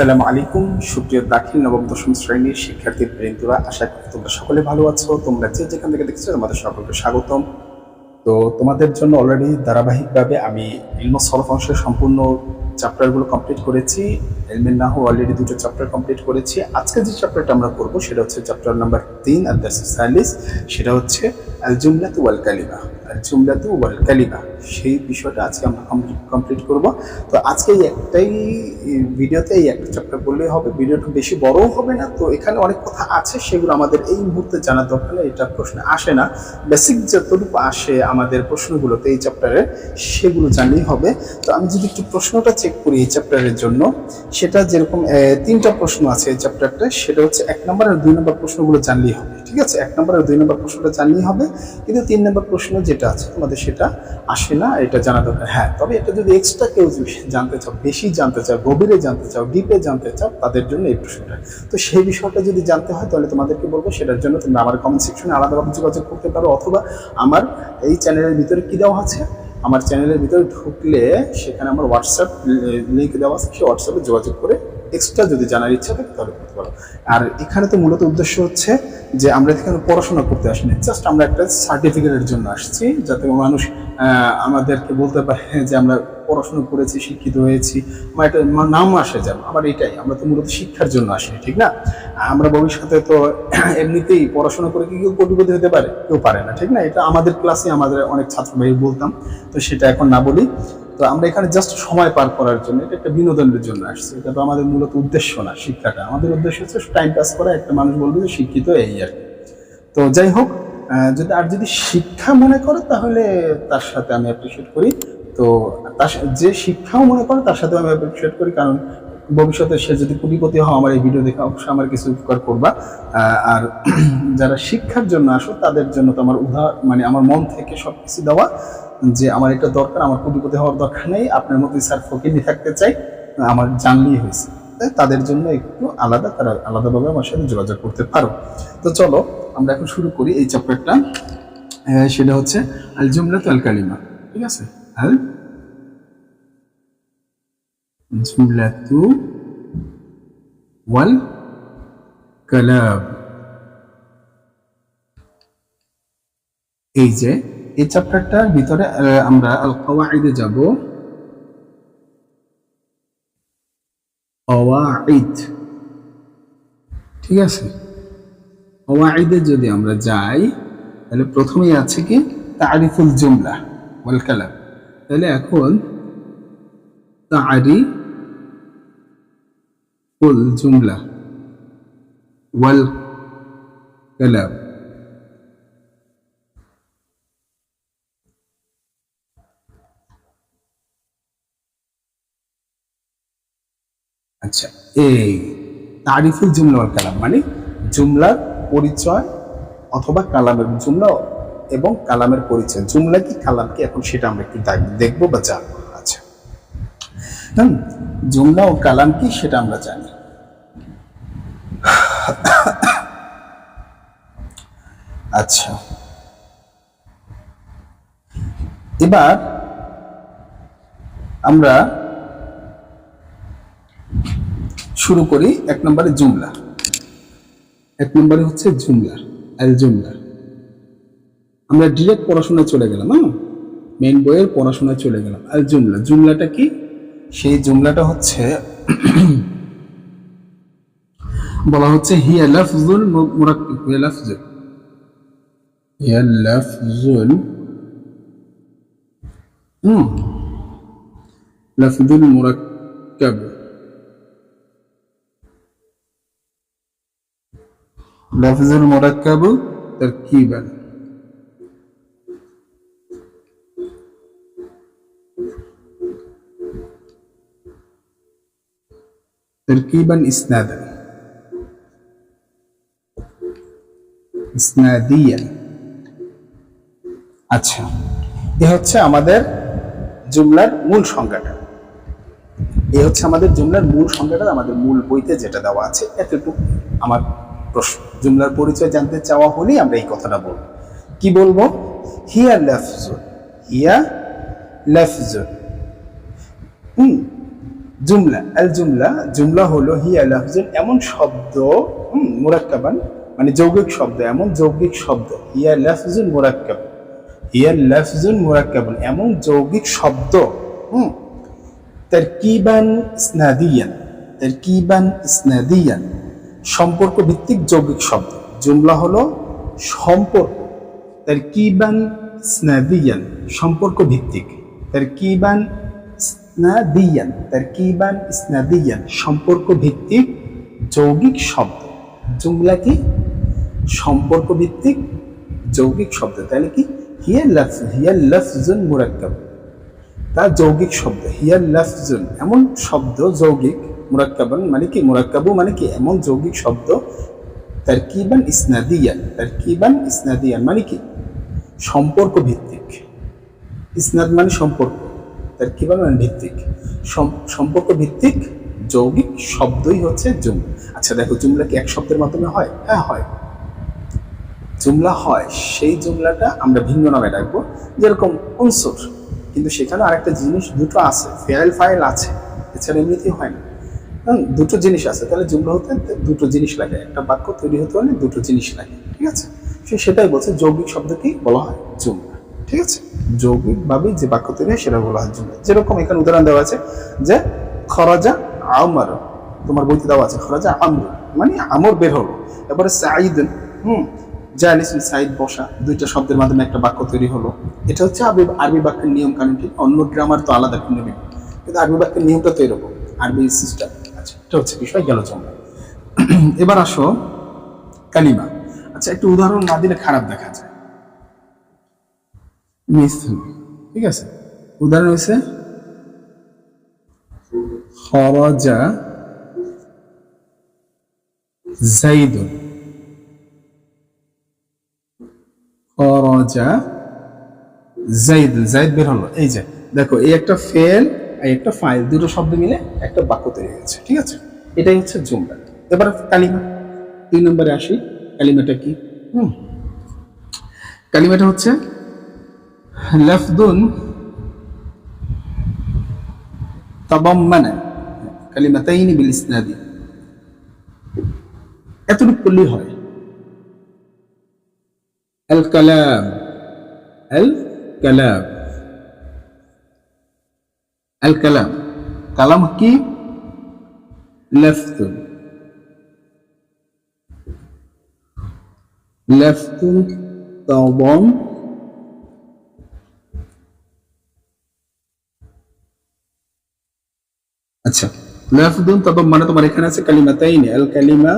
আসসালামু আলাইকুম সুপ্রিয় দাখিল নবম দশম শ্রেণীর শিক্ষার্থী বৃন্দরা, আশা করি তোমরা সকলে ভালো আছো। তোমরা যে যেখান থেকে দেখছো তোমাদের সকলকে স্বাগতম। তো তোমাদের জন্য অলরেডি ধারাবাহিকভাবে আমি ইলম সরফ অংশের সম্পূর্ণ চ্যাপ্টারগুলো কমপ্লিট করেছি। ইলমের নাহু অলরেডি 2টা চ্যাপ্টার কমপ্লিট করেছি। আজকে যে চ্যাপ্টারটা আমরা করব সেটা হচ্ছে চ্যাপ্টার নাম্বার 3 আদ-দারস সালিস, সেটা হচ্ছে আল জুমলাতু ওয়াল কালিমা। আল জুমলাতু ওয়াল কালিমা সেই বিষয়টা আজকে আমরা কমপ্লিট করব। তো আজকে এই একটাই ভিডিওতে এই একটা চ্যাপ্টার বললেই হবে, ভিডিওটা বেশি বড়ও হবে না। তো এখানে অনেক কথা আছে, সেগুলো আমাদের এই মুহূর্তে জানা দরকার নেই, এটা প্রশ্ন আসে না। বেসিক যতটুকু আসে আমাদের প্রশ্নগুলোতে এই চ্যাপ্টারে, সেগুলো জানলেই হবে। তো আমি যদি একটু প্রশ্নটা চেক করি এই চ্যাপ্টারের জন্য, সেটা যেরকম 3টা প্রশ্ন আছে এই চ্যাপ্টারটা, সেটা হচ্ছে 1 নম্বর আর 2 নম্বর প্রশ্নগুলো জানলেই হবে। ঠিক আছে, 1 নম্বর আর 2 নম্বর প্রশ্নটা জানলেই হবে, কিন্তু 3 নম্বর প্রশ্ন যেটা আছে তোমাদের সেটা আসে না, এটা জানা দরকার। হ্যাঁ, তবে এটা যদি এক্সট্রা কেউ জানতে চাও, বেশি জানতে চাও, গভীরে জানতে চাও, ডিপে জানতে চাও, তাদের জন্য এই প্রশ্নটা। তো সেই বিষয়টা যদি জানতে হয় তাহলে তোমাদেরকে বলবো, সেটার জন্য তোমরা আমার কমেন্ট সেকশনে আলাদাভাবে যোগাযোগ করতে পারো, অথবা আমার এই চ্যানেলের ভিতরে কি দেওয়া আছে, আমার চ্যানেলের ভিতরে ঢুকলে সেখানে আমার হোয়াটসঅ্যাপ লিঙ্ক দেওয়া আছে, সেই হোয়াটসঅ্যাপে যোগাযোগ করে এক্সট্রা যদি জানার ইচ্ছা থাকে তাহলে করতে পারো। আর এখানে তো মূলত উদ্দেশ্য হচ্ছে যে আমরা এখানে পড়াশোনা করতে আসিনি, জাস্ট আমরা একটা সার্টিফিকেটের জন্য আসছি, যাতে মানুষ আমাদেরকে বলতে পারে যে আমরা পড়াশোনা করেছি, শিক্ষিত হয়েছি, আমার একটা নাম আসে যেন। আবার এটাই, আমরা তো মূলত শিক্ষার জন্য আসি, ঠিক না? আমরা ভবিষ্যতে তো এমনিতেই পড়াশোনা করে কি কেউ কোটিপতি হতে পারে? কেউ পারে না, ঠিক না? এটা আমাদের ক্লাসে আমাদের অনেক ছাত্র ভাই বলতাম, তো সেটা এখন না বলি। তো আমরা এখানে জাস্ট সময় পার করার জন্য, এটা একটা বিনোদনের জন্য আসছে। এটা তো আমাদের মূলত উদ্দেশ্য না শিক্ষাটা, আমাদের উদ্দেশ্য হচ্ছে টাইম পাস করা। একটা মানুষ বলবে যে শিক্ষিত, এই আর কি। তো যাই হোক, যদি শিক্ষা মনে করে তাহলে তার সাথে আমি অ্যাপ্রিসিয়েট করি। তো যে শিক্ষাও মনে করে তার সাথে আমি অ্যাপ্রিসিয়েট করি, কারণ ভবিষ্যতে সে যদি কোটিপতি হয় আমার এই ভিডিও দেখে অবশ্যই আমার কিছু উপকার করবা। আর যারা শিক্ষার জন্য আসো তাদের জন্য তো আমার মানে আমার মন থেকে সবকিছু দেওয়া, যে আমার এটা দরকার, আমার কোটিপতি হওয়ার দরকার নেই, আপনার মতো স্যার ফকিনি থাকতে চাই, আমার জানলেই হয়েছে। তাদের জন্য একটু আলাদা, তারা আলাদাভাবে আমার সাথে যোগাযোগ করতে পারো। তো চলো আমরা এখন শুরু করি এই চ্যাপ্টারটা। সেটা হচ্ছে আল জুমলাতু আল কালিমা। ঠিক আছে, আল জুমলাতু ওয়াল কালাম। এই যে এই চ্যাপ্টারটার ভিতরে আমরা আল কাওয়াইদে যাব। কাওয়াইদ, ঠিক আছে? কাওয়াইদে যদি আমরা যাই তাহলে প্রথমেই আছে কি তারিফুল জুমলা ওয়াল কালাম। তাহলে এখন তারিফুল জুমলা ওয়াল কালাম। আচ্ছা, এই তারিফুল জুমলা ওয়াল কালাম মানে জুমলার পরিচয় অথবা কালামের, জুমলা এবং কালামের পরিচয়। জুমলা কি কালাম কি, এখন সেটা আমরা একটু দেখবো বা জানবো। আচ্ছা, জুমলা ও কালাম কি সেটা আমরা জানি। আচ্ছা, এবার আমরা শুরু করি 1 নম্বরে জুমলা। 1 নম্বরে হচ্ছে জুমলা, আল জুমলা। আমরা ডিরেক্ট পড়াশোনায় চলে গেলাম, মেইন বইয়ের পড়াশোনায় চলে গেলাম। আল জুমলা, জুমলাটা কি? সেই জুমলাটা হচ্ছে বলা হচ্ছে হিয়া লাফজুল মুরাক্কাব, হিয়া লাফজুল লাফজুল মুরাক্কাব, লাফজুল মুরাক্কাব তারকিবান। তারকিবান ইসনাদান, ইসনাদিয়ান। আচ্ছা, এ হচ্ছে আমাদের জুমলার মূল সংজ্ঞাটা। এই হচ্ছে আমাদের জুমলার মূল সংজ্ঞাটা, আমাদের মূল বইতে যেটা দেওয়া আছে। এতটুকু আমার প্রশ্ন। জুমলার পরিচয় জানতে চাওয়া হলেই আমরা এই কথাটা বলবো। কি বলবো? হিয়া লাফজুন, হিয়া লাফজুন জুমলা আল জুমলা, জুমলা হলো হিয়া লাফজুন এমন শব্দ, মুরাক্কাবান মানে যৌগিক শব্দ, এমন যৌগিক শব্দ, হিয়া লাফজুন মুরাক্কাব, হিয়া লাফজুন মুরাক্কাবুন এমন যৌগিক শব্দ, তারকিবান ইসনাদিয়ান, তারকিবান ইসনাদিয়ান সম্পর্ক ভিত্তিক যৌগিক শব্দ। জুমলা হলো সম্পর্ক, তারকিবান ইসনাদিয়ান সম্পর্ক ভিত্তিক, তারকিবান ইসনাদিয়ান, তারকিবান ইসনাদিয়ান সম্পর্ক ভিত্তিক যৌগিক শব্দ। জুমলা কি? সম্পর্ক ভিত্তিক যৌগিক শব্দ। তাহলে কি? হিয়া লাফজুন মুরাক্কাব, তা যৌগিক শব্দ। হিয়া লাফজুন এমন শব্দ যৌগিক, মুরাক্কাবান মানে কি? মুরাক্কাবু মানে কি? এমন যৌগিক শব্দ, তারকিবান ইসনাদিয়ান, তারকিবান ইসনাদিয়ান মানে কি? সম্পর্ক ভিত্তিক। ইসনাদ মানে সম্পর্ক, তারকিবান মানে ভিত্তিক, সম্পর্ক ভিত্তিক যৌগিক শব্দই হচ্ছে জুমলা। আচ্ছা দেখো, জুমলা কি এক শব্দের মাধ্যমে হয়? হ্যাঁ হয়, জুমলা হয়। সেই জুমলাটা আমরা ভিন্ন নামে ডাকবো, যেরকম উনসুর, কিন্তু সেখানে আরেকটা জিনিস দুটো আছে, ফেয়াল ফাইল আছে, এছাড়া এমনিতেই হয় না। দুটো জিনিস আছে, তাহলে জুমলা হতে দুটো জিনিস লাগে, একটা বাক্য তৈরি হতে হলে দুটো জিনিস লাগে, ঠিক আছে? সেটাই বলছে যৌগিক শব্দকেই বলা হয় জুমলা, ঠিক আছে? যৌগিকভাবে যে বাক্য তৈরি হয় সেটা বলা হয় জুমলা। যেরকম এখানে উদাহরণ দেওয়া আছে যে খরাজা আমর, তোমার বইতে দেওয়া আছে খরাজা আমর মানে আমর বের হলো। এবারে সাঈদুন, জালিসুন সাঈদ বসা, দুইটা শব্দের মাধ্যমে একটা বাক্য তৈরি হলো। এটা হচ্ছে আরবি বাক্যের নিয়ম কানুন, ঠিক? অন্য গ্রামার তো আলাদা ভিন্ন ভিন্ন, কিন্তু আরবি বাক্যের নিয়মটা তো এরকম, আরবি সিস্টেম। আচ্ছা, এটা হচ্ছে বিষয়, গেল জমলা। এবার আসো কালিমা। আচ্ছা, একটু উদাহরণ না দিলে খারাপ দেখা যায়। মিসল, ঠিক আছে? উদাহরণ হয়েছে খরাজা যাইদুন, খরাজা যাইদুন, যাইদ বের হলো। এই যে দেখো, এই একটা ফেল আর একটা ফাইল, দুটো শব্দ মিলে একটা বাক্য তৈরি হয়েছে, ঠিক আছে? এটাই হচ্ছে জুমলা। এবার কালিমা 2 নম্বরে আসি। কালিমাটা কি? কালিমাটা হচ্ছে লাফদুন তাদাম্মানা কালিমাতাইনি বিল ইসনাদি, এতটুকু করলেই হয়। আল কালাম, আল কালাম, আল কালাম, কালাম কি? লাফদুন, লাফদুন তাদাম, আচ্ছা, লাফদুন তাদাম মানে তোমার এখানে আছে কালিমাতাইনি, আল কালিমা,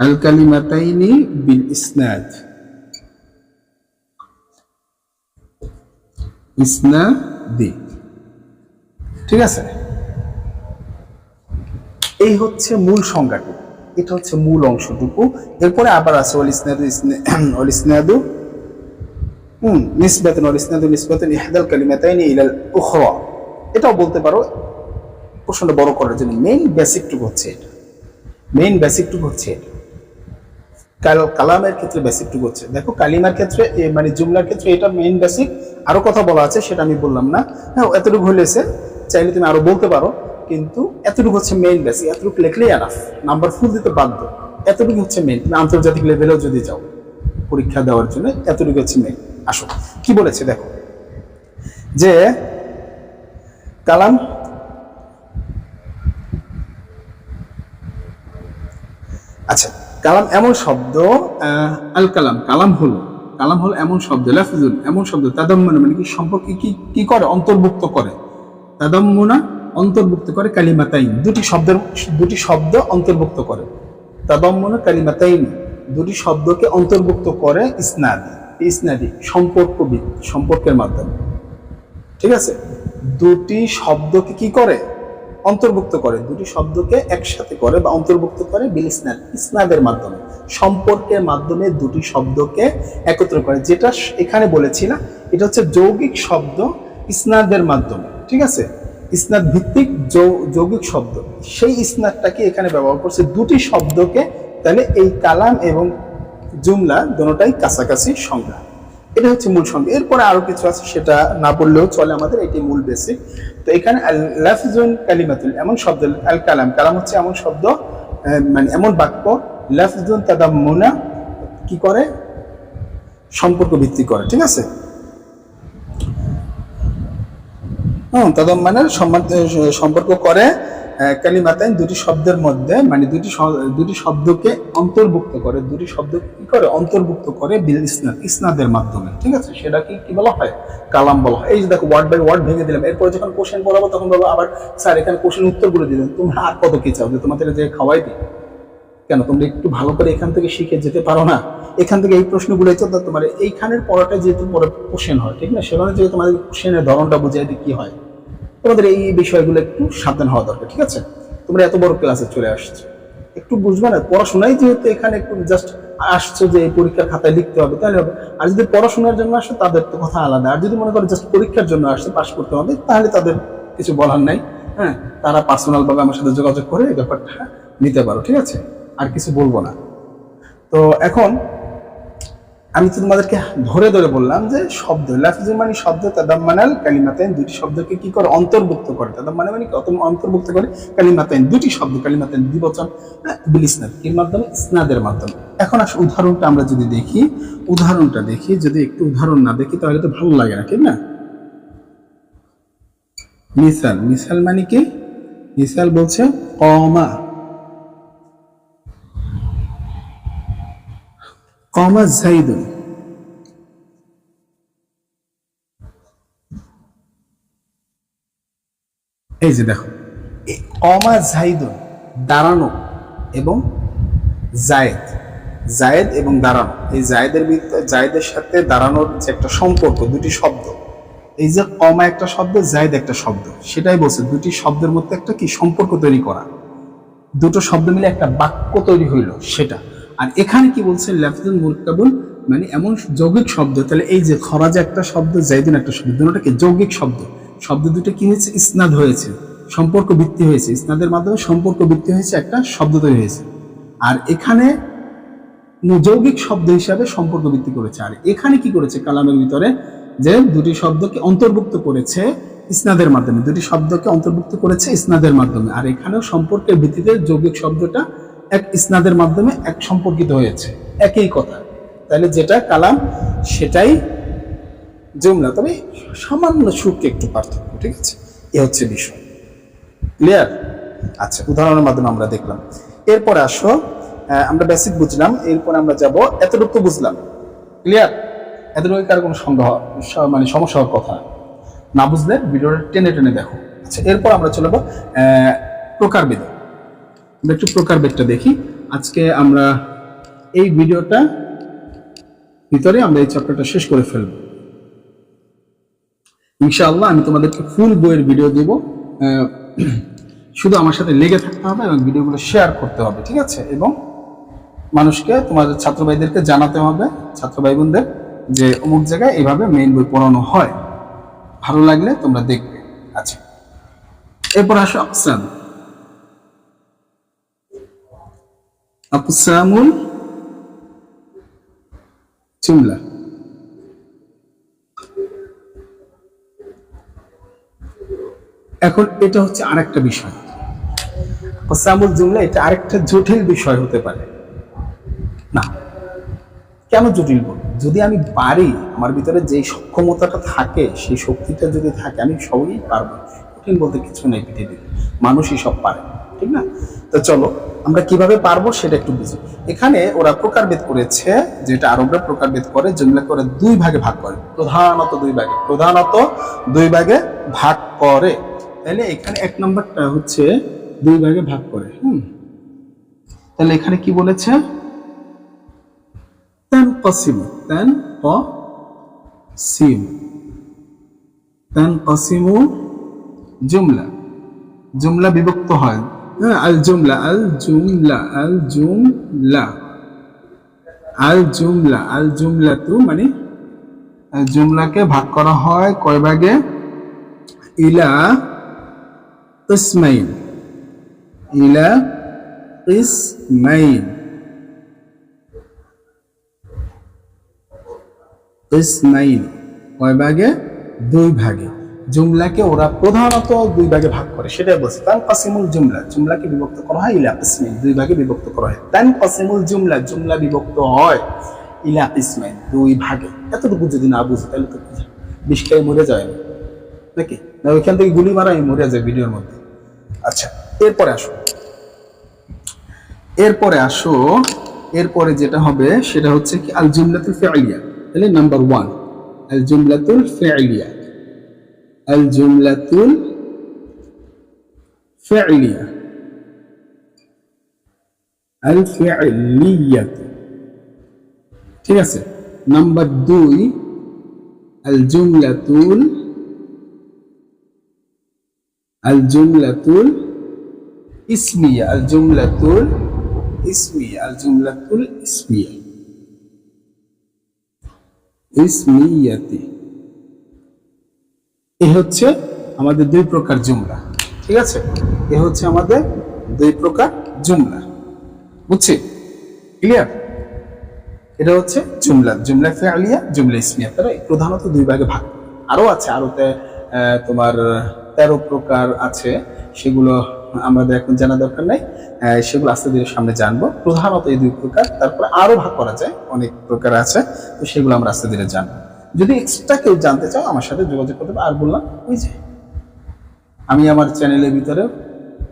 আল কালিমাতাইনি বিল ইসনাদ, ইসনাদি, ঠিক আছে? এই হচ্ছে মূল সংজ্ঞাটুকু, এটা হচ্ছে মূল অংশটুকু। এরপরে আবার আছে ওয়াল ইসনাদু, ওয়াল ইসনাদু নিসবাতুন, ওয়াল ইসনাদু নিসবাতুন ইহদাল কালিমাতাইনি ইলাল উখরা। এটাও বলতে পারো প্রশ্নটা বড় করার জন্য। মেইন বেসিকটুকু হচ্ছে এটা, মেইন বেসিকটুকু হচ্ছে এটা। কালামের ক্ষেত্রে বেসিকটুকু হচ্ছে, দেখো কালিমার ক্ষেত্রে মানে জুমলার ক্ষেত্রে এটা মেইন বেসিক। আরো কথা বলা আছে, সেটা আমি বললাম না। হ্যাঁ, এতটুকু হলেছে, চাইলে তুমি আরো বলতে পারো, কিন্তু এতটুকু হচ্ছে মেইন বেসিক। এতটুকু লিখলেই এনাফ, নাম্বার ফুল দিতে বাধ্য। এতটুকু হচ্ছে মেইন। তুমি আন্তর্জাতিক লেভেলেও যদি যাও পরীক্ষা দেওয়ার জন্য, এতটুকু হচ্ছে মেইন। আসো কি বলেছে দেখো, যে কালাম, আচ্ছা, কালাম এমন শব্দ, আল কালাম, কালাম হলো, কালাম হলো এমন শব্দ, লাফজুন এমন শব্দ, তাদাম্মানা মানে কি? সম্পর্কে কি করে? অন্তর্ভুক্ত করে। তাদাম্মুনা অন্তর্ভুক্ত করে, কালিমাতাইন দুটি শব্দ অন্তর্ভুক্ত করে। তাদাম্মুনা কালিমাতাইন দুটি শব্দকে অন্তর্ভুক্ত করে, ইসনাদি, ইসনাদি সম্পর্কের মাধ্যমে, ঠিক আছে? দুটি শব্দকে কি করে? অন্তর্ভুক্ত করে, দুটি শব্দকে একসাথে করে বা অন্তর্ভুক্ত করে বিল ইসনাদ, ইসনাদের মাধ্যমে, সম্পর্কের মাধ্যমে দুটি শব্দকে একত্র করে। যেটা এখানে বলেছি না, এটা হচ্ছে যৌগিক শব্দ ইসনাদের মাধ্যমে, ঠিক আছে? ইসনাদ ভিত্তিক যৌগিক শব্দ, সেই ইসনাদটাকে এখানে ব্যবহার করছে দুটি শব্দকে। তাহলে এই কালাম এবং জুমলা দুটোটাই কাছাকাছি সংজ্ঞা। এটা হচ্ছে মূল সংজ্ঞা। এরপরে আরো কিছু আছে, সেটা না বললেও চলে, আমাদের এটি মূল বেসিক। তো এখানে আল লাফজুন কালিমাতুল, এমন শব্দ, আল কালাম, কালাম হচ্ছে এমন শব্দ, মানে এমন বাক্য, লাফজুন তাদাম্মুনা কি করে, সম্পর্ক ভিত্তি করে, ঠিক আছে। তাদাম্মানের সম্পর্ক করে কালিমাতাইন, দুটি শব্দের মধ্যে, মানে দুটি শব্দকে অন্তর্ভুক্ত করে, দুটি শব্দ কি করে, অন্তর্ভুক্ত করে বিল ইসনাদ, ইসনাদের মাধ্যমে, ঠিক আছে। সেটা কি বলা হয়, কালাম বলা হয়। এই যে দেখো ওয়ার্ড বাই ওয়ার্ড ভেঙে দিলাম। এরপরে যখন কোশ্চেন বলাবো তখন বলবো আবার স্যার এখানে কোশ্চেন উত্তরগুলো দিলেন, তোমরা আর কত কি চাও যে তোমাদের যে খাওয়াই দিই, কেন তোমরা একটু ভালো করে এখান থেকে শিখে যেতে পারো না? এখান থেকে এই প্রশ্নগুলো তোমার এইখানের পড়াটা যেহেতু পরে কোশ্চেন হয়, ঠিক না, সেখানে যেহেতু তোমাদের কোশ্চেনের ধরনটা বুঝিয়ে দিই কি হয়, তোমাদের এই বিষয়গুলো একটু সাবধান হওয়া দরকার, ঠিক আছে। তোমরা এত বড় ক্লাসে চলে আসছো, একটু বুঝবে না, পড়াশোনাই যেহেতু এখানে একটু জাস্ট আসছো যে এই পরীক্ষার খাতায় লিখতে হবে তাহলে হবে। আর যদি পড়াশোনার জন্য আসে তাদের তো কথা আলাদা। আর যদি মনে করো জাস্ট পরীক্ষার জন্য আসছে, পাস করতে হবে, তাহলে তাদের কিছু বলার নাই। হ্যাঁ, তারা পার্সোনাল ভাবে আমার সাথে যোগাযোগ করে এই ব্যাপারটা নিতে পারো, ঠিক আছে। আর কিছু বলবো না। তো এখন আমি তো তোমাদেরকে ধরে ধরে বললাম যে শব্দ, লাফজ মানে শব্দ, তাদাম্মানাল কালিমাতাইন, দুটি শব্দকে কি করে, অন্তর্ভুক্ত করে। তাদাম্মানা মানে অন্তর্ভুক্ত করে কালিমাতাইন, দুটি শব্দ, কালিমাতাইন দ্বিবচন, বিল ইসনাদ, এর মাধ্যমে, ইসনাদের মাধ্যমে। এখন আসলে উদাহরণটা আমরা যদি দেখি, যদি একটু উদাহরণ না দেখি তাহলে তো ভালো লাগে না, ঠিক না। মিসাল মানে কি, মিসাল বলছে কমা জাইদুন, এই যে দেখো কমা জাইদুন, দাঁড়ানো, এবং জায়েদ এবং দাঁড়ানো, এই জায়েদের সাথে দাঁড়ানোর যে একটা সম্পর্ক, দুটি শব্দ, এই যে কমা একটা শব্দ, জায়েদ একটা শব্দ, সেটাই বলছে দুটি শব্দের মধ্যে একটা কি সম্পর্ক তৈরি করা, দুটো শব্দ মিলে একটা বাক্য তৈরি হইল সেটা। আর এখানে কি বলছে, লাফজুন মুরকাবুন মানে এমন যৌগিক শব্দ। তাহলে এই যে খরাজা একটা শব্দ, জাইদুন একটা শব্দ, দুটোকে যৌগিক শব্দ, শব্দ দুটো কি হয়েছে, ইসনাদ হয়েছে, সম্পর্ক ভিত্তি হয়েছে, ইসনাদের মাধ্যমে সম্পর্ক ভিত্তি হয়েছে, একটা শব্দ তৈরি হয়েছে। আর এখানে যৌগিক শব্দ হিসাবে সম্পর্ক ভিত্তি করেছে। আর এখানে কি করেছে, কালামের ভিতরে যে দুটি শব্দকে অন্তর্ভুক্ত করেছে ইসনাদের মাধ্যমে, দুটি শব্দকে অন্তর্ভুক্ত করেছে ইসনাদের মাধ্যমে। আর এখানেও সম্পর্কের ভিত্তিতে যৌগিক শব্দটা এক ইসনাদের মাধ্যমে এক সম্পর্কিত হয়েছে, একই কথা। তাহলে যেটা কালাম সেটাই জুমলা, তবে সামান্য সুরকে একটু পার্থক্য, ঠিক আছে। এ হচ্ছে বিষয়, ক্লিয়ার? আচ্ছা, উদাহরণের মাধ্যমে আমরা দেখলাম। এরপরে আসো, আমরা বেসিক বুঝলাম, এরপর আমরা যাব, এতটুকু তো বুঝলাম, ক্লিয়ার? এতটুকু কার কোনো সন্দেহ মানে সমস্যা হওয়ার কথা না, বুঝলে ভিডিওটা টেনে টেনে দেখো। আচ্ছা, এরপর আমরা চলে যাবো প্রকারভেদ। আমরা একটু প্রকারভেদটা দেখি। আজকে আমরা এই ভিডিওটা ভিতরে আমরা এই চ্যাপ্টারটা শেষ করে ফেলব ইনশাআল্লাহ। আমি তোমাদেরকে ফুল বইয়ের ভিডিও দেব, শুধু আমার সাথে লেগে থাকতে হবে এবং ভিডিওগুলো শেয়ার করতে হবে, ঠিক আছে। এবং মানুষকে, তোমাদের ছাত্র ভাইদেরকে জানাতে হবে, ছাত্র ভাই বোনদের, যে অমুক জায়গায় এইভাবে মেইন বই পড়ানো হয়, ভালো লাগলে তোমরা দেখবে। আচ্ছা, এরপর আসো আকসামুল জুমলা। এখন এটা হচ্ছে আরেকটা বিষয়, আকসামুল জুমলা, এটা আরেকটা জটিল বিষয় হতে পারে না। কেন জটিল বল, যদি আমি পারি, আমার ভিতরে যে সক্ষমতাটা থাকে, সেই শক্তিটা যদি থাকে, আমি সবই পারবো। কঠিন বলতে কিছু নেই পৃথিবীতে, মানুষই সব পারে, ঠিক না। তো চলো আমরা কিভাবে পারবো সেটা একটু বুঝি। এখানে ওরা প্রকারভেদ করেছে, যেটা আরবরা প্রকারভেদ করে, জুমলা করে দুই ভাগে ভাগ করে, প্রধানত দুই ভাগে ভাগ করে। তাহলে এখানে এক নম্বরটা হচ্ছে দুই ভাগে ভাগ করে। তাহলে এখানে কি বলেছে, তানকাসিমু জুমলা, জুমলা বিভক্ত হয়। আল জুমলা তু মানে জুমলাকে ভাগ করা হয় কয় ভাগে, ইলা কিসমাইন, ইসমাইন, কয় ভাগে? দুই ভাগে। জুমলাকে ওরা প্রধানত দুই ভাগে ভাগ করে, সেটাই বলছে। তানকাসিমুল জুমলা, জুমলাকে বিভক্ত করা হয় ইলা কিসমাইন, দুই ভাগে বিভক্ত করা হয়। তানকাসিমুল জুমলা, জুমলা বিভক্ত হয় ইলা কিসমাইন, দুই ভাগে। এতটুকু যদি না বুঝে তাহলে তো বিষ খেয়ে মরে যায় নাকি? না ওইখান থেকে গুলি মারাই মরে যায় ভিডিওর মধ্যে। আচ্ছা, এরপরে আসো, এরপরে যেটা হবে সেটা হচ্ছে কি আল জুমলাতুল ফি'লিয়া। তাহলে নাম্বার 1 আল জুমলাতুল ফি'লিয়া, আল জুমলাতুল ফি'লিয়া, আল ফি'লিয়াত, ঠিক আছে। নাম্বার 2 আল জুমলাতুল ইসমিয়া, আল জুমলাতুল ইসমিয়া, আল জুমলাতুল ইসমিয়া, ইসমিয়াতি। এই হচ্ছে আমাদের দুই প্রকার জুমলা, ঠিক আছে। এ হচ্ছে আমাদের দুই প্রকার জুমলা, বুঝছি? ক্লিয়ার? এটা হচ্ছে জুমলা, জুমলা ফি'লিয়া, জুমলা ইসমিয়া। তারা প্রধানত দুই ভাগে ভাগ। আরো আছে, আরোতে তোমার 13 প্রকার আছে, সেগুলো আমাদের এখন জানা দরকার নাই, সেগুলো আস্তে ধীরে সামনে জানবো। প্রধানত এই দুই প্রকার, তারপরে আরো ভাগ করা যায়, অনেক প্রকার আছে, তো সেগুলো আমরা আস্তে ধীরে জানবো। যদি এক্সট্রা কেউ জানতে চাও আমার সাথে যোগাযোগ করতে পারো। আর বললাম ওই যে আমি আমার চ্যানেলের ভিতরে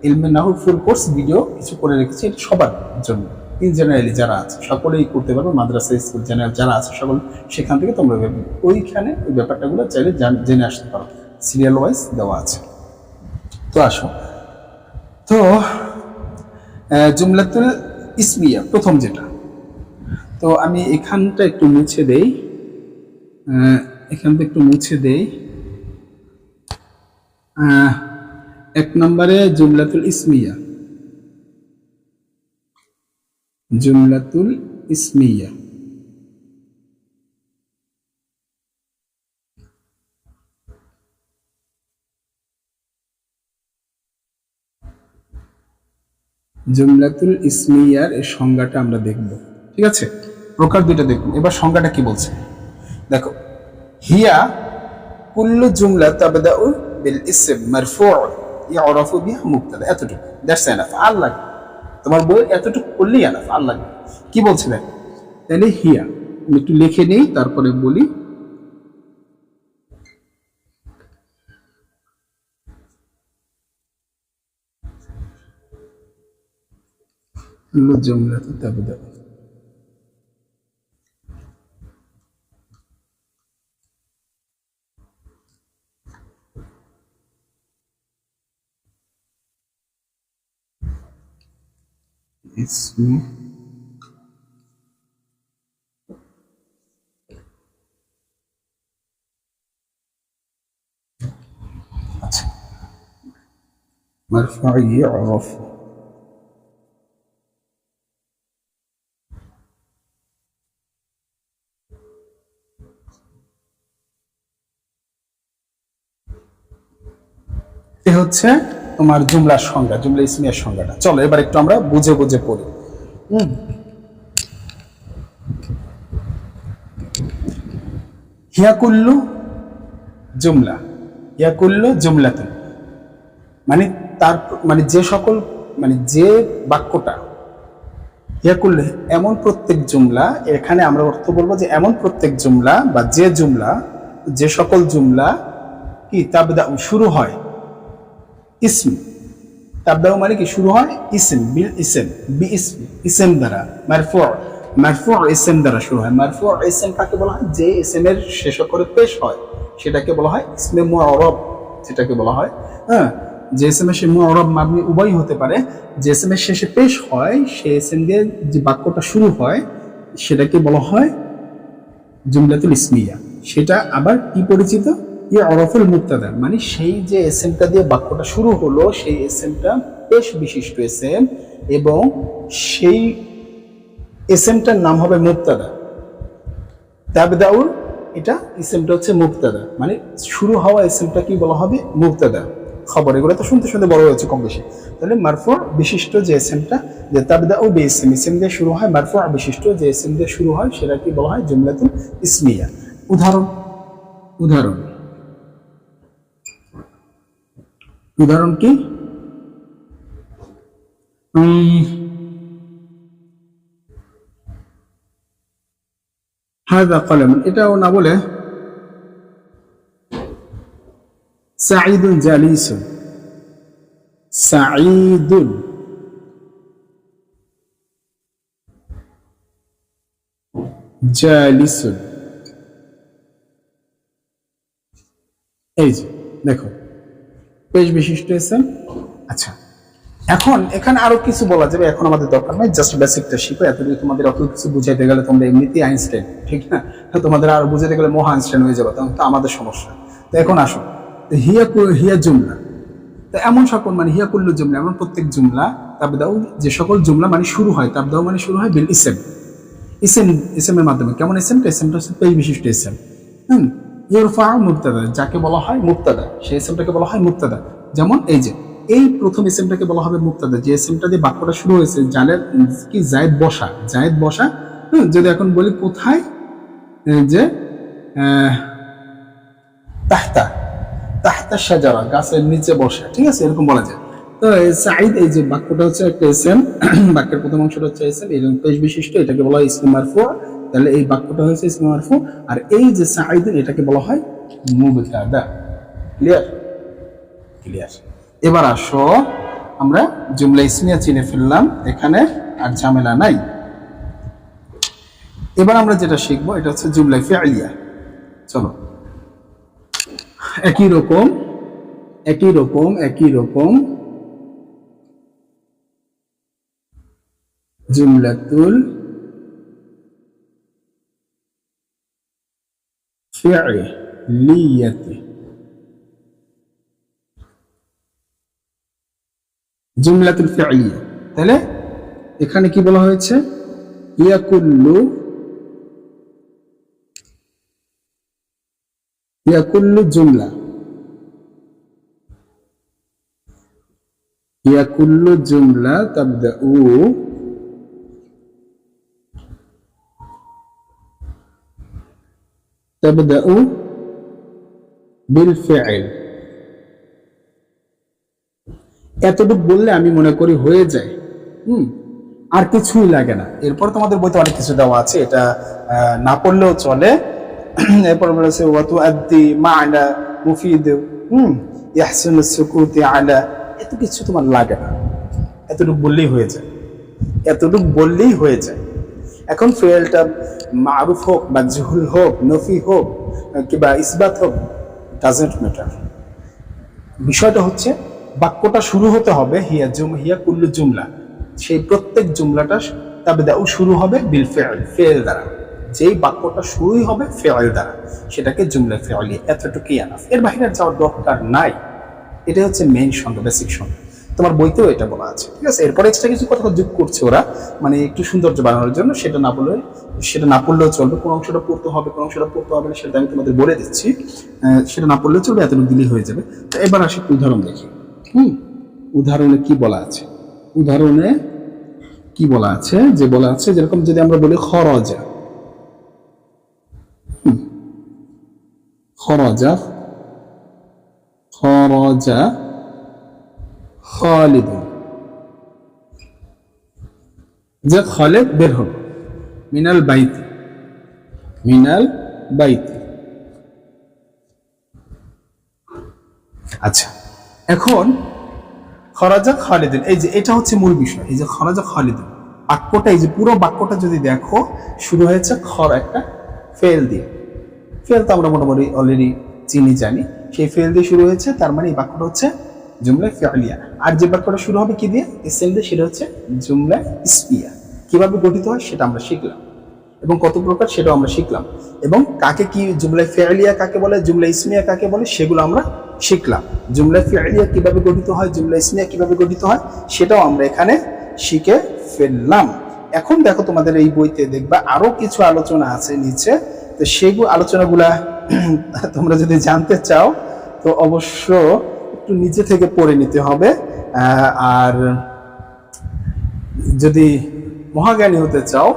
ইলমে নাহুর ফুল কোর্স ভিডিও কিছু করে রেখেছি, এটা সবার জন্য, ইন জেনারেলি যারা আছে সকলেই করতে পারবে, মাদ্রাসা স্কুল জেনারেল যারা আছে সকল, সেখান থেকে তোমরা ওইখানে ওই ব্যাপারটাগুলো চাইলে জেনে আসতে পারো, সিরিয়াল ওয়াইজ দেওয়া আছে। তো আসো, তো জুমলাতুল ইসমিয়া প্রথম যেটা, তো আমি এখানটা একটু মুছে দেই, এখানটা একটু মুছে দেই। 1 নম্বরে জুমলাতুল ইসমিয়া, জুমলাতুল ইসমিয়া, জুমলাতুল ইসমিয়ার এই সংজ্ঞাটা আমরা দেখব, ঠিক আছে। প্রকার দুইটা দেখব। এবার সংজ্ঞাটা কি বলছে দেখো, হিয়া কুল্লু জুমলা তাবদাউ বিল ইসম মারফু' ইউরাফু বিহা মুবতাদা, এতটুকু, দ্যাটস এনাফ। আল্লাহ তোমার বই এতটুকু করলেই এনাফ। আল্লাহ কি বলছে দেখ, তাহলে হিয়া আমি একটু লিখে নেই তারপরে বলি। কুল্লু জুমলা তাবদাউ ইসমি আচ্ছা মারফু' ইউরাফু, এ হচ্ছে তোমার জুমলার সংজ্ঞা, জুমলা ইসমিয়ার সংজ্ঞাটা। চলো এবার একটু আমরা বুঝে বুঝে পড়ি। হিয়া কুল্লু জুমলা, হিয়া কুল্লু জুমলাতুন, মানে তার মানে যে সকল, মানে যে বাক্যটা, হিয়া কুল্লু এমন প্রত্যেক জুমলা, এখানে আমরা অর্থ বলবো যে এমন প্রত্যেক জুমলা বা যে জুমলা, যে সকল জুমলা কি তাবদা শুরু হয় ইসম, তাবদাউ মানে কি শুরু হয় ইসম, বিল ইসম, বি ইসম, ইসম দ্বারা, মারফু' ইসম দ্বারা শুরু হয়। মারফু' ইসম কাকে বলা হয়? যে ইসমের শেষ করে পেশ হয় সেটাকে বলা হয় ইসমে মুআরাব, যেটাকে বলা হয়, হ্যাঁ, যে ইসমের সে মুআরাব মাবনি উভয় হতে পারে, যে ইসমের শেষে পেশ হয় সেই ইসম দিয়ে যে বাক্যটা শুরু হয় সেটাকে বলা হয় জুমলাতুল ইসমিয়া। সেটা আবার কি পরিচিত? ইউরাফুল মুবতাদা, মানে সেই যে এসএমটা দিয়ে বাক্যটা শুরু হলো সেই এসএমটা পেশ বিশিষ্ট এসএম, এবং সেই এসএমটার নাম হবে মুবতাদা। তাবদাউল, এটা ইসএমটা হচ্ছে মুবতাদা, মানে শুরু হওয়া এসএমটা কি বলা হবে? মুবতাদা। খবর এগুলো তো শুনতে শুনতে বড় হয়েছে কম বেশি। তাহলে মারফু' বিশিষ্ট যে এসএমটা, যে তাবদাউ বিইসম, ইসম দিয়ে শুরু হয়, মারফু' বিশিষ্ট যে এসএম দিয়ে শুরু হয় সেটা কি বলা হয়? জুমলাতুল ইসমিয়া। উদাহরণ উদাহরণ উদাহরণ কি? হাযা কলামুন, এটাও না বলে সাঈদুন জালিসুন, সাঈদুন জালিসুন। এই যে দেখো পেশ বিশিষ্ট এসেম। আচ্ছা, এখন এখানে আরো কিছু বলা যাবে, এখন আমাদের দরকার নাই, জাস্ট বেসিকটা শিখো। এতদিন তোমাদের অত কিছু বুঝাইতে গেলে তোমরা এমনিতেই আইনস্টাইন, ঠিক না? তোমাদের আরো বুঝাইতে গেলে মহা আইনস্টাইন হয়ে যাবে, তখন তো আমাদের সমস্যা। তো এখন আসো, হিয়া হিয়া জুমলা, তো এমন সকল মানে হিয়া কুল্লু জুমলা, এমন প্রত্যেক জুমলা, তাবদাউ যে সকল জুমলা মানে শুরু হয়, তাবদাউ মানে শুরু হয় বিল ইসেম, ইসেম, ইসেমের মাধ্যমে। কেমন ইসেমটা? ইসেমটা হচ্ছে পেশ বিশিষ্ট ইসেম। ইরফাউ মুবতাদা, যাকে বলা হয় মুবতাদা, সেই ইসেমটাকে বলা হয় মুবতাদা। যেমন এই যে এই প্রথম ইসেমটাকে বলা হবে মুবতাদা, যে ইসেমটা দিয়ে বাক্যটা শুরু হয়েছে, জালের কি জায়েদ বসা, জায়েদ বসা। যদি এখন বলি কোথায়, যে তাহতা, তাহতা শাজারা, গাছের নিচে বসা, ঠিক আছে, এরকম বলা যায়। তো সাঈদ, এই যে বাক্যটা হচ্ছে একটা ইসেম, বাক্যের প্রথম অংশটা হচ্ছে ইসেম, এরকম পেশ বিশিষ্ট, এটাকে বলা হয় ইসমে মারফু। তাহলে এই বাক্যটা হয়েছে ইসমে মারফু, আর এই যে সাঈদ, এটাকে বলা হয় মুবতাদা। ক্লিয়ার? ক্লিয়ার। এবার আসো, আমরা জুমলা ইসমিয়া চিনে ফেললাম, এখানে আর ঝামেলা নাই। এবার আমরা যেটা শিখবো এটা হচ্ছে জুমলা ফি'লিয়া। চলো, একই রকম একই রকম একই রকম জুমলাতুল ফি'লিয়াতি, জুমলাতুল ফি'লিয়া। তাহলে এখানে কি বলা হয়েছে? ইয়াকুল্লু, ইয়াকুল্লু জুমলা, ইয়াকুল্লু জুমলা তাবদাউ তাবদাউ বিল ফি'ল। এতটুকু বললে আমি মনে করি হয়ে যায়, আর কিছুই লাগে না। এরপর তোমাদের বইতে অনেক কিছু দেওয়া আছে, এটা না পড়লেও চলে। এরপর বলেছে ওয়াতু আদ্দি মা'না মুফিদ, ইয়াহসুনু সুকুতি আলা, এত কিছু তোমার লাগে না, এতটুকু বললেই হয়ে যায়, এতটুকু বললেই হয়ে যায়। এখন ফেলটা মারুফ হোক, মাজহুল হোক, নফি হোক, কিংবা ইসবাত হোক, ডাজন্ট ম্যাটার। বিষয়টা হচ্ছে বাক্যটা শুরু হতে হবে হিয়া কুল্লু জুমলা, সেই প্রত্যেক জুমলাটা তাবদাউ শুরু হবে বিল ফি'ল, ফি'ল দ্বারা। যেই বাক্যটা শুরুই হবে ফি'ল দ্বারা, সেটাকে জুমলা ফি'লিয়া। এতটুকুই এনাফ, এর বাইরে যাওয়ার দরকার নাই। এটা হচ্ছে মেইন সংজ্ঞা, বেসিক সংজ্ঞা। তোমার বইতেও এটা বলা আছে, ঠিক আছে? এরপরে এক্সট্রা কিছু কথা যোগ করছে ওরা, মানে একটু সৌন্দর্য বাড়ানোর জন্য। সেটা না পড়লেও চলবে। কোন অংশটা পড়তে হবে, কোন অংশটা পড়তে হবে না, সেটা আমি তোমাদের বলে দিচ্ছি। সেটা না পড়লেও চলবে, এতটুকু দিলেই হয়ে যাবে। তো এবার আসি উদাহরণ দেখি। উদাহরণে কি বলা আছে? উদাহরণে কি বলা আছে? যে বলা আছে, যেরকম যদি আমরা বলি খরজা, খরজা, খরজা খালিদুন, যে খালিদ বের হল, মিনাল বাইতি, মিনাল বাইতি। আচ্ছা, এখন খরাজা খালিদুন, এই যে এটা হচ্ছে মূল বিষয়। এই যে খরাজা খালিদুন বাক্যটা, এই যে পুরো বাক্যটা যদি দেখো, শুরু হয়েছে একটা ফেল দিয়ে। ফেল তো আমরা মোটামুটি অলরেডি চিনি, জানি। সেই ফেল দিয়ে শুরু হয়েছে, তার মানে এই বাক্যটা হচ্ছে জুমলা ফি'লিয়া। আর যে বাক্যটা শুরু হবে কি দিয়ে? ইসম দিয়ে, সেটা হচ্ছে জুমলা ইসমিয়া। কিভাবে গঠিত হয় সেটা আমরা শিখলাম, এবং কত প্রকার সেটাও আমরা শিখলাম। এবং কাকে কি জুমলা ফি'লিয়া কাকে বলে, জুমলা ইসমিয়া কাকে বলে, সেগুলো আমরা শিখলাম। জুমলা ফি'লিয়া কিভাবে গঠিত হয়, জুমলা ইসমিয়া কিভাবে গঠিত হয়, সেটাও আমরা এখানে শিখে ফেললাম। এখন দেখো, তোমাদের এই বইতে দেখবা আরো কিছু আলোচনা আছে নিচে। তো সেইগুলো আলোচনাগুলা তোমরা যদি জানতে চাও, তো অবশ্য একটু নিচে থেকে পড়ে নিতে হবে। আর যদি মহাজ্ঞানী হতে চাও,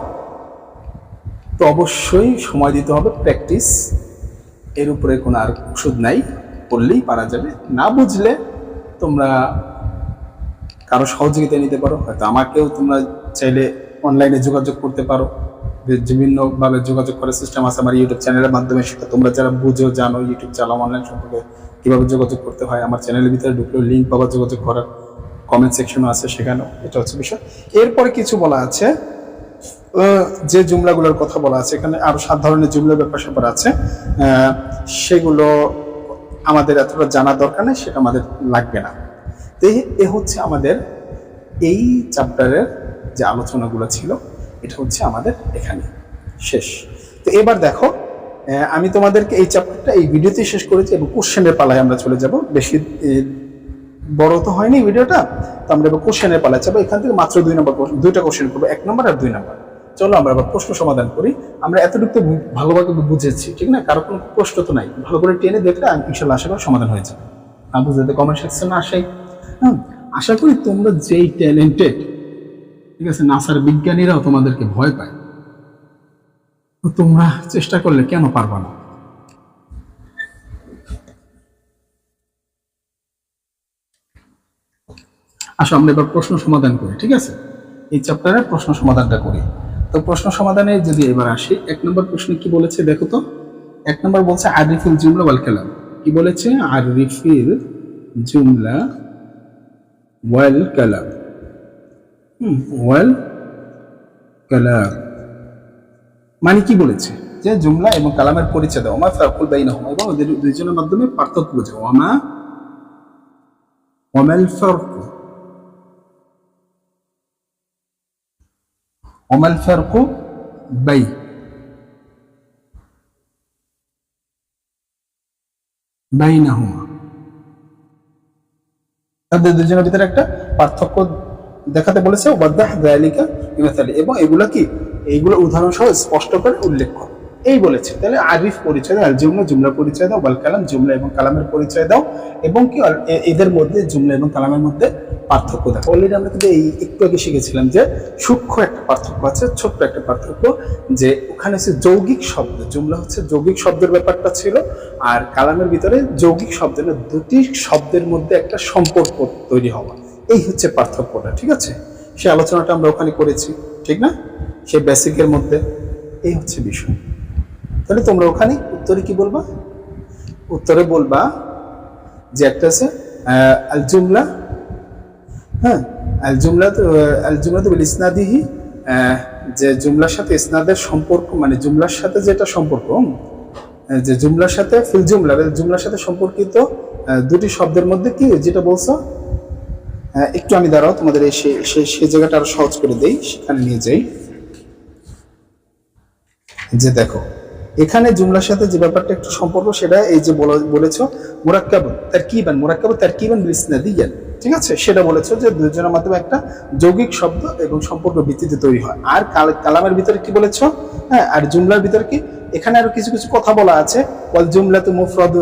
তো অবশ্যই সময় দিতে হবে, প্র্যাকটিস, এর উপরে কোনো আর ওষুধ নাই, পড়লেই পারা যাবে। না বুঝলে তোমরা কারো সহযোগিতা নিতে পারো, হয়তো আমাকেও তোমরা চাইলে অনলাইনে যোগাযোগ করতে পারো, বিভিন্নভাবে যোগাযোগ করার সিস্টেম আছে আমার ইউটিউব চ্যানেলের মাধ্যমে। সেটা তোমরা যারা বুঝো, জানো, ইউটিউব চালাও, অনলাইন সম্পর্কে কীভাবে যোগাযোগ করতে হয়, আমার চ্যানেলের ভিতরে ঢুকলেও লিঙ্ক পাবা যোগাযোগ করার, কমেন্ট সেকশনও আছে সেখানেও। এটা হচ্ছে বিষয়। এরপরে কিছু বলা আছে, যে জুমলাগুলোর কথা বলা আছে এখানে, আরো 7 ধরনের জুমলার ব্যাপার স্যাপার আছে, সেগুলো আমাদের এতটা জানা দরকার নেই, সেটা আমাদের লাগবে না। তো এ হচ্ছে আমাদের এই চ্যাপ্টারের যে আলোচনাগুলো ছিল, এটা হচ্ছে আমাদের এখানে শেষ। তো এবার দেখো, আমি তোমাদেরকে এই চ্যাপ্টারটা এই ভিডিওতে শেষ করেছি এবং কোশ্চেনের পালায় আমরা চলে যাব। বেশি বড় তো হয়নি ভিডিওটা, তো আমরা এবার কোশ্চেনের পালায় যাবো। এখান থেকে মাত্র 2টা কোশ্চেন করবো, 1 নম্বর আর 2 নম্বর। চলো আমরা আবার প্রশ্ন সমাধান করি। আমরা এতটুকু তো ভালোভাবে বুঝেছি, ঠিক না? কারো কোনো প্রশ্ন তো নাই, ভালো করে টেনে দেখলে ইনশাল্লাহ আশা করি সমাধান হয়ে যাবে। না বুঝতে কমেন্ট সেকশনে আসাই। আশা করি তোমরা যেই ট্যালেন্টেড, ঠিক আছে, নাসার বিজ্ঞানীরাও তোমাদেরকে ভয় পায়, তো তোমরা চেষ্টা করলে কেন পারবা না? আসো আমরা এবার প্রশ্ন সমাধান করি, ঠিক আছে? এই চ্যাপ্টারের প্রশ্ন সমাধানটা করি। তো প্রশ্ন সমাধানে যদি এবার আসি, 1 নম্বর প্রশ্নে কি বলেছে দেখো তো। 1 নম্বর বলছে আরিফিল জুমলা ওয়াল কালাম। কি বলেছে? আরিফিল জুমলা ওয়াল কালাম। ওয়াল কালাম মানে কি বলেছে? যে জুমলা এবং কালামের পরিচয় দাও। ওমা ফারকুল বাইনাহুমা, এবং ওদের দুইজনের মাধ্যমে পার্থক্য বোঝাও। ওমাল ফারকু, ওমাল ফারকু বাইনাহুমা, তাদের দুজনের ভিতরে একটা পার্থক্য দেখাতে বলেছে। ওয়াদাহ যালিকা বিমাসালি, এবং এগুলা কি, এইগুলো উদাহরণ সহ স্পষ্ট করে উল্লেখ করো, এই বলেছে। তাহলে আরিফ পরিচয় দাও, আল জুমলা জুমলা পরিচয় দাও, ওয়াল কালাম জুমলা এবং কালামের পরিচয় দাও, এবং কি এদের মধ্যে জুমলা এবং কালামের মধ্যে পার্থক্য দেখো। অলরেডি আমরা কিন্তু এই একটু আগে শিখেছিলাম যে সূক্ষ্ম একটা পার্থক্য আছে, ছোট্ট একটা পার্থক্য, যে ওখানে হচ্ছে যৌগিক শব্দ, জুমলা হচ্ছে যৌগিক শব্দের ব্যাপারটা ছিল, আর কালামের ভিতরে যৌগিক শব্দ না, দুটি শব্দের মধ্যে একটা সম্পর্ক তৈরি হওয়া, এই হচ্ছে পার্থক্যটা, ঠিক আছে? সে আলোচনাটা আমরা ওখানে করেছি, ঠিক না? সে বেসিকের মধ্যে এই হচ্ছে বিষয়। তাহলে তোমরা ওখানে উত্তরে কি বলবা? উত্তরে বলবা যে একটা আছে আল জুমলা, হ্যাঁ, আল জুমলা তো ইসনাদিহি, যে জুমলার সাথে ইসনাদের সম্পর্ক, মানে জুমলার সাথে যেটা সম্পর্ক, যে জুমলার সাথে ফিল জুমলা, জুমলার সাথে সম্পর্কিত দুটি শব্দের মধ্যে কি যেটা বলছো, একটু আমি দাঁড়াও তোমাদের সেই জায়গাটা আরো সহজ করে দেই, সেখানে নিয়ে যাই। যে দেখো এখানে জুমলার সাথে যে ব্যাপারটা একটু সম্পর্ক, সেটা এই যে বলেছো মুরাক্কাবুন তারকিবান বিল ইসনাদিয়ান, ঠিক আছে? সেটা বলেছো যে দুজনের মাধ্যমে একটা যৌগিক শব্দ এবং সম্পর্ক ভিত্তিতে তৈরি হয়। আর কালামের ভিতরে কি বলেছো? হ্যাঁ, আর জুমলার ভিতরে কি, এখানে আরো কিছু কিছু কথা বলা আছে। ওয়াল জুমলাতু মুফরাদু,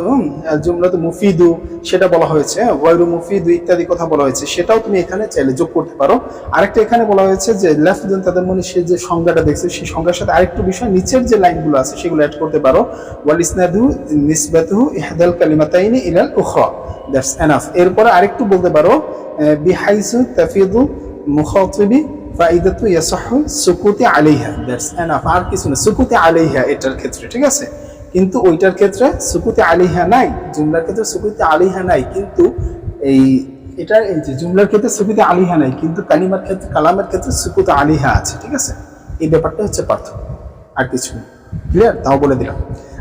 আল জুমলাতু মুফিদু, সেটা বলা হয়েছে। ওয়াইরু মুফিদু ইত্যাদি কথা বলা হয়েছে, সেটাও তুমি এখানে চাইলে যোগ করতে পারো। আরেকটা এখানে বলা হয়েছে যে লাফজুন তাদাম্মুনি, সে যে সংজ্ঞাটা দেখছে সেই সংজ্ঞার সাথে আরেকটু বিষয় নিচের যে লাইনগুলো আছে সেগুলো অ্যাড করতে পারো। ওয়াল ইসনাদু নিসবাতুহু ইহদাল কালিমাতাইনি ইলাল উখরা, দ্যাটস এনাফ। এরপরে আরেকটু বলতে পারো বিহাইসু তাফিদু মুখাতিবি ফাইদাতু ইয়াসাহু সুকুতি আলাইহা, দ্যাটস এনাফ। আর কিছু না, সুকুতি আলাইহা এটার ক্ষেত্রে, ঠিক আছে? কিন্তু ওইটার ক্ষেত্রে সুকুতি আলাইহা নাই, জুমলার ক্ষেত্রে সুকুতি আলাইহা নাই, কিন্তু এই এটা এই যে জুমলার ক্ষেত্রে সুকুতি আলিহা নাই, কিন্তু কালিমার ক্ষেত্রে, কালামের ক্ষেত্রে সুকুতি আলিহা আছে, ঠিক আছে? এই ব্যাপারটা হচ্ছে পার্থক্য, আর কিছু ক্লিয়ার? তাও বলে দিলাম।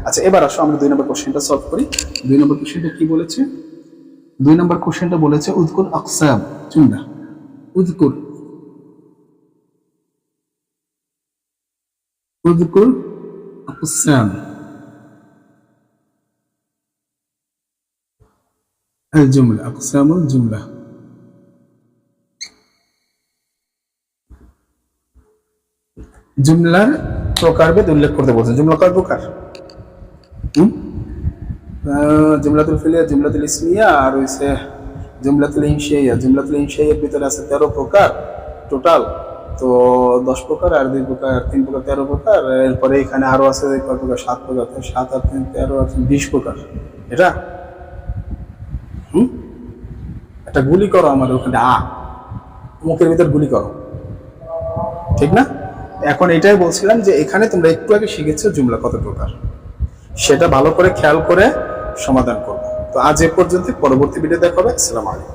আচ্ছা, এবার আসো আমরা 2 নম্বর কোশ্চেনটা সলভ করি। 2 নম্বর কোশ্চেনটা কি বলেছে? 2 নম্বর কোশ্চেনটা বলেছে উযকুর আকসাম জুমলা। উযকুর আকসাম আল জুমলা, আকসামুল জুমলা। জুমলার প্রকারভেদ উল্লেখ করতে বলছে। জুমলা কয় প্রকার? জুমলাতুল ফিলিয়া, জুমলাতুল ইসমিয়া, আর হইছে জুমলাতুল ইনশাইয়া। জুমলাতুল ইনশাইয়ার ভিতরে আছে 13 প্রকার টোটাল। তো 10 প্রকার আর 2 প্রকার আর 3 প্রকার 13 প্রকার, এরপরে এখানে আরো আছে কয় প্রকার, 7 প্রকার, 7 আর 3 13 আর 20 প্রকার। এটা হুম একটা গুলি করো আমার ওখানে, মুখের ভিতর গুলি করো, ঠিক না? এখন এটাই বলছিলাম যে এখানে তোমরা একটু আগে শিখেছো জুমলা কত প্রকার, সেটা ভালো করে খেয়াল করে সমাধান করবো। তো আজ এ পর্যন্ত, পরবর্তী ভিডিও দেখা হবে। আসসালামু আলাইকুম।